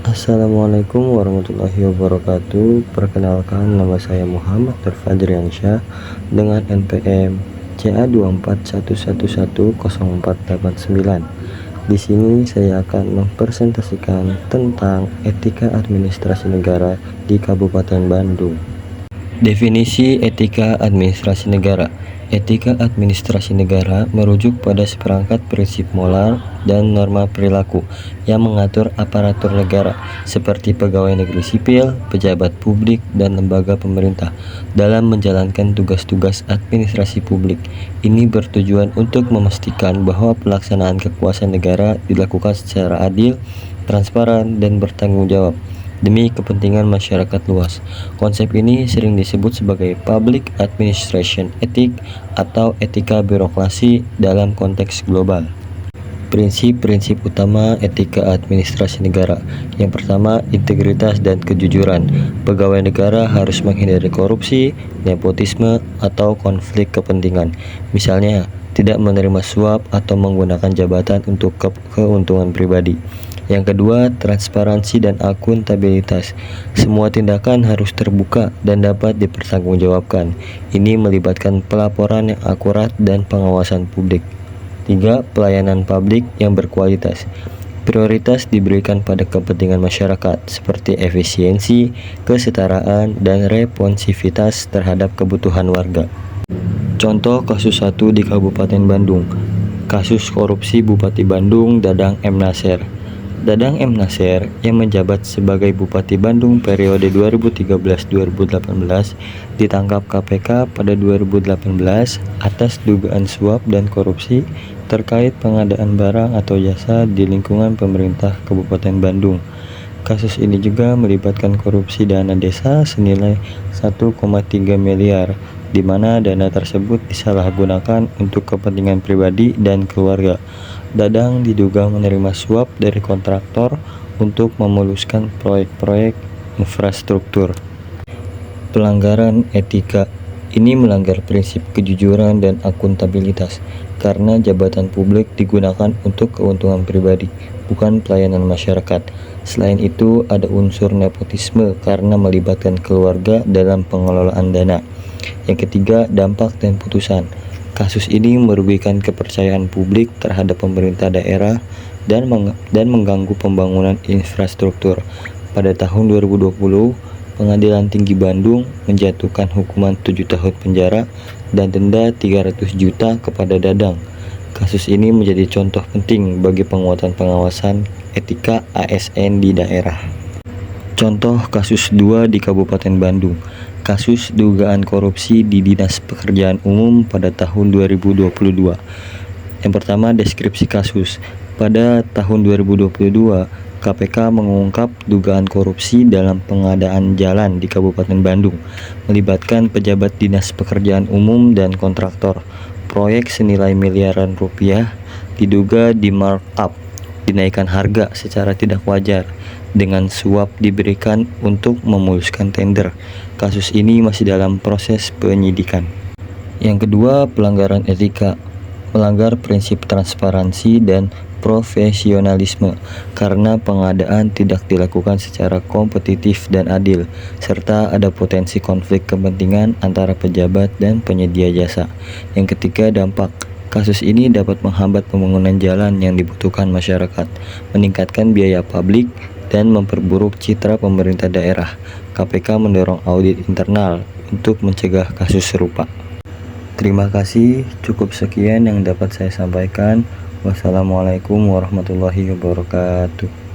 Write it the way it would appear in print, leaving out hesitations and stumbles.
Assalamualaikum warahmatullahi wabarakatuh. Perkenalkan, nama saya Muhammad Fadriansyah dengan NPM CA241110489. Di sini saya akan mempresentasikan tentang etika administrasi negara di Kabupaten Bandung. Definisi etika administrasi negara. Etika administrasi negara merujuk pada seperangkat prinsip moral dan norma perilaku yang mengatur aparatur negara seperti pegawai negeri sipil, pejabat publik, dan lembaga pemerintah dalam menjalankan tugas-tugas administrasi publik. Ini bertujuan untuk memastikan bahwa pelaksanaan kekuasaan negara dilakukan secara adil, transparan, dan bertanggung jawab demi kepentingan masyarakat luas. Konsep ini sering disebut sebagai Public Administration Ethics atau etika birokrasi dalam konteks global. Prinsip-prinsip utama etika administrasi negara. Yang pertama, integritas dan kejujuran. Pegawai negara harus menghindari korupsi, nepotisme, atau konflik kepentingan. Misalnya, tidak menerima suap atau menggunakan jabatan untuk keuntungan pribadi. Yang kedua, transparansi dan akuntabilitas. Semua tindakan harus terbuka dan dapat dipertanggungjawabkan. Ini melibatkan pelaporan yang akurat dan pengawasan publik. 3. Pelayanan publik yang berkualitas. Prioritas diberikan pada kepentingan masyarakat seperti efisiensi, kesetaraan, dan responsivitas terhadap kebutuhan warga. Contoh kasus 1 di Kabupaten Bandung. Kasus korupsi Bupati Bandung Dadang M. Nasir. Dadang M. Nasir yang menjabat sebagai Bupati Bandung periode 2013-2018 ditangkap KPK pada 2018 atas dugaan suap dan korupsi terkait pengadaan barang atau jasa di lingkungan pemerintah Kabupaten Bandung. Kasus ini juga melibatkan korupsi dana desa senilai 1,3 miliar, di mana dana tersebut disalahgunakan untuk kepentingan pribadi dan keluarga. Dadang diduga menerima suap dari kontraktor untuk memuluskan proyek-proyek infrastruktur. Pelanggaran etika ini melanggar prinsip kejujuran dan akuntabilitas karena jabatan publik digunakan untuk keuntungan pribadi, bukan pelayanan masyarakat. Selain itu, ada unsur nepotisme karena melibatkan keluarga dalam pengelolaan dana. Yang ketiga, dampak dan putusan. Kasus ini merugikan kepercayaan publik terhadap pemerintah daerah dan mengganggu pembangunan infrastruktur. Pada tahun 2020, Pengadilan Tinggi Bandung menjatuhkan hukuman 7 tahun penjara dan denda 300 juta kepada Dadang. Kasus ini menjadi contoh penting bagi penguatan pengawasan etika ASN di daerah. Contoh kasus 2 di Kabupaten Bandung. Kasus dugaan korupsi di Dinas Pekerjaan Umum pada tahun 2022. Yang pertama, deskripsi kasus. Pada tahun 2022, KPK mengungkap dugaan korupsi dalam pengadaan jalan di Kabupaten Bandung, melibatkan pejabat Dinas Pekerjaan Umum dan kontraktor. Proyek senilai miliaran rupiah diduga di markup, dinaikkan harga secara tidak wajar, dengan suap diberikan untuk memuluskan tender. Kasus ini masih dalam proses penyidikan. Yang kedua, pelanggaran etika. Melanggar prinsip transparansi dan profesionalisme karena pengadaan tidak dilakukan secara kompetitif dan adil, serta ada potensi konflik kepentingan antara pejabat dan penyedia jasa. Yang ketiga, dampak. Kasus ini dapat menghambat pembangunan jalan yang dibutuhkan masyarakat, meningkatkan biaya publik, dan memperburuk citra pemerintah daerah. KPK mendorong audit internal untuk mencegah kasus serupa. Terima kasih, cukup sekian yang dapat saya sampaikan. Wassalamualaikum warahmatullahi wabarakatuh.